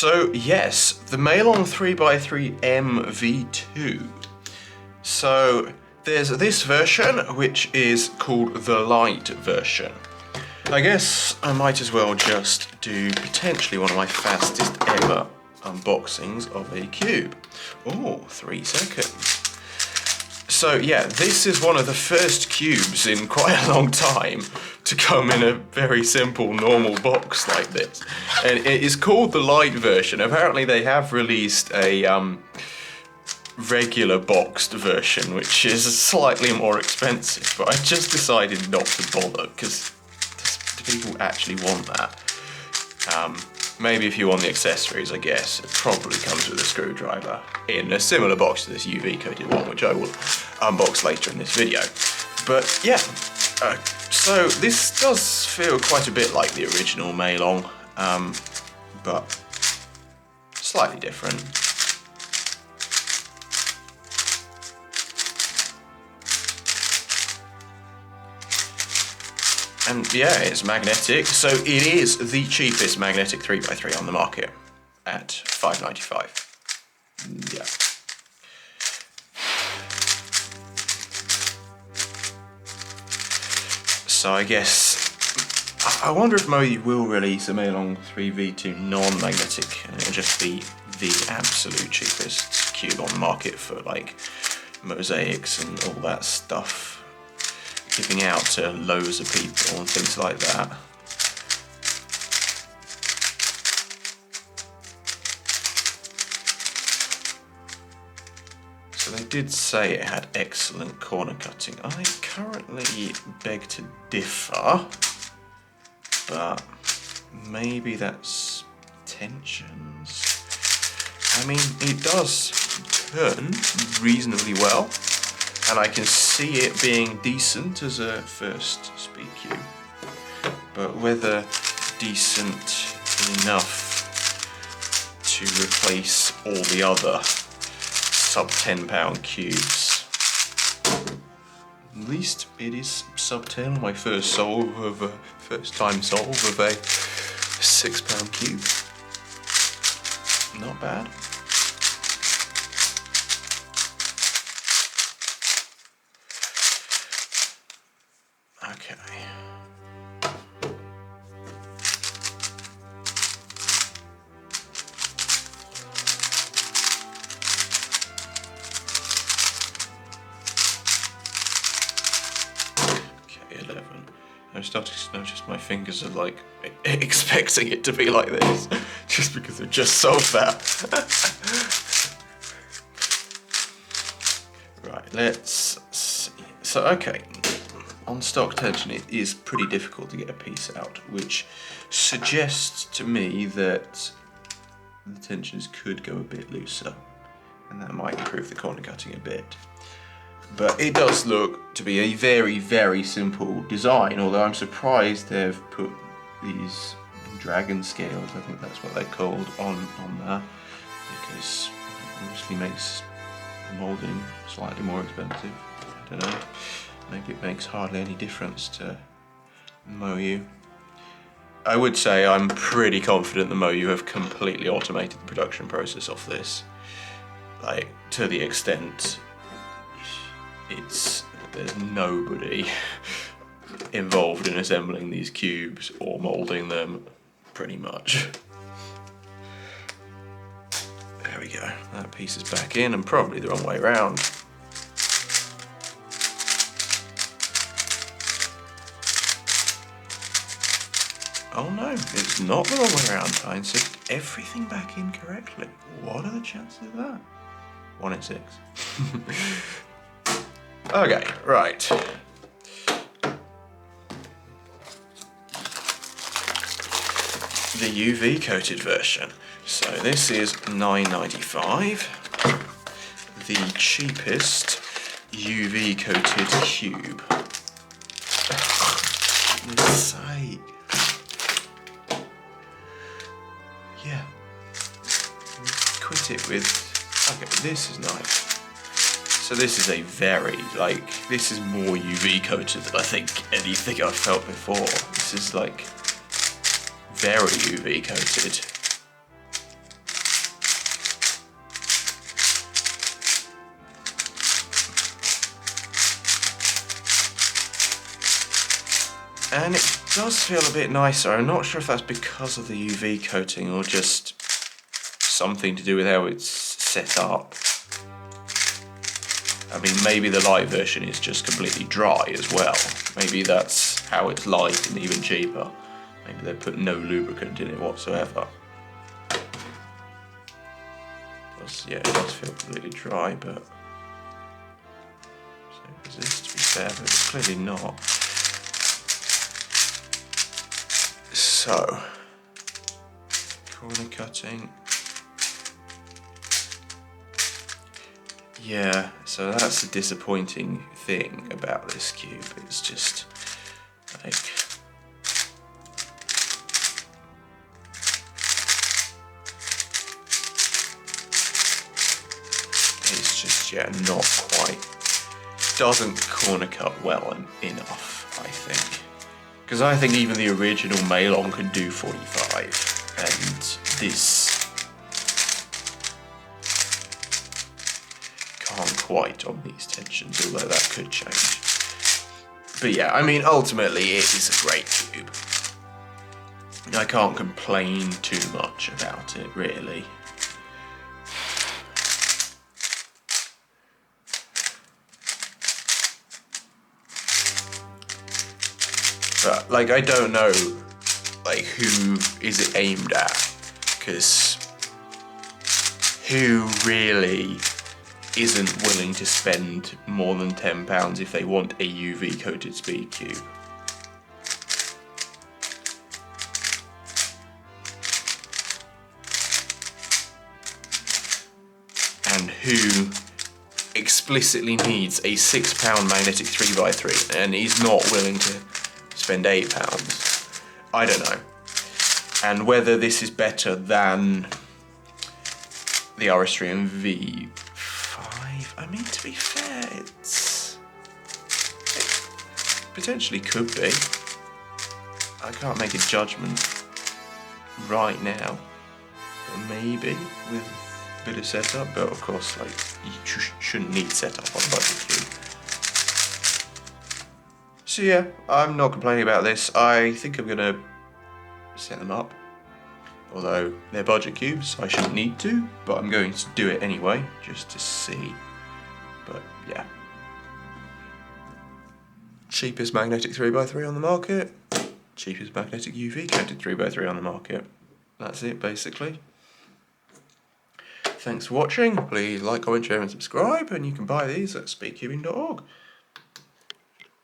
So yes, the MeiLong 3x3M V2. So there's this version, which is called the lite version. I guess I might as well just do potentially one of my fastest ever unboxings of a cube. Oh, 3 seconds. So yeah, this is one of the first cubes in quite a long time to come in a very simple, normal box like this. And it is called the lite version. Apparently they have released a regular boxed version, which is slightly more expensive, but I just decided not to bother, because do people actually want that? Maybe if you want the accessories, I guess. It probably comes with a screwdriver in a similar box to this UV coated one, which I will unbox later in this video. But yeah, so this does feel quite a bit like the original MeiLong, but slightly different. And yeah, it's magnetic, so it is the cheapest magnetic 3x3 on the market at $5.95. Yeah. So I guess, I wonder if MoYu will release a MeiLong 3 V2 non-magnetic, and it'll just be the absolute cheapest cube on the market for like mosaics and all that stuff, giving out to loads of people and things like that. So they did say it had excellent corner cutting. I currently beg to differ, but maybe that's tensions. I mean, it does turn reasonably well, and I can see it being decent as a first speed cube, but whether decent enough to replace all the other sub £10 cubes. At least it is sub 10, my first time solve of a £6 cube. Not bad. Okay. Okay, 11. I'm starting to notice my fingers are like expecting it to be like this, just because they're just so fat. Right, let's see. So, okay. On stock tension, it is pretty difficult to get a piece out, which suggests to me that the tensions could go a bit looser, and that might improve the corner cutting a bit. But it does look to be a very, very simple design, although I'm surprised they've put these dragon scales, I think that's what they're called, on there, because it obviously makes the moulding slightly more expensive. I don't know. Maybe it makes hardly any difference to MoYu. I would say I'm pretty confident that MoYu have completely automated the production process of this. Like, to the extent there's nobody involved in assembling these cubes or moulding them, pretty much. There we go, that piece is back in, and probably the wrong way around. Oh no, it's not the wrong way around. I inserted everything back in correctly. What are the chances of that? 1 in 6. Okay, right. The UV coated version. So this is $9.95. The cheapest UV coated cube. For goodness sake. Yeah, quit it with, okay, this is nice. So this is a very, like, this is more UV coated than I think anything I've felt before. This is like very UV coated. And it does feel a bit nicer. I'm not sure if that's because of the UV coating or just something to do with how it's set up. I mean, maybe the light version is just completely dry as well. Maybe that's how it's light and even cheaper. Maybe they put no lubricant in it whatsoever. Yeah, it does feel completely dry, but so is this, to be fair, but it's clearly not. So, corner cutting. Yeah, so that's the disappointing thing about this cube. It's just like, it's just, yeah, not quite, doesn't corner cut well enough, I think. Because I think even the original MeiLong could do 45, and this can't quite on these tensions, although that could change. But yeah, I mean, ultimately it is a great cube. I can't complain too much about it, really. But, like, I don't know, like, who is it aimed at? Because who really isn't willing to spend more than £10 if they want a UV coated speed cube? And who explicitly needs a £6 magnetic 3x3 and is not willing to spend £8? I don't know. And whether this is better than the RS3 V5, I mean, to be fair, it potentially could be. I can't make a judgment right now, but maybe with a bit of setup, but of course, like, you shouldn't need setup on a budget cube. So yeah, I'm not complaining about this. I think I'm gonna set them up. Although they're budget cubes, I shouldn't need to, but I'm going to do it anyway, just to see. But yeah. Cheapest magnetic 3x3 on the market. Cheapest magnetic UV coated 3x3 on the market. That's it, basically. Thanks for watching. Please like, comment, share and subscribe, and you can buy these at speedcubing.org.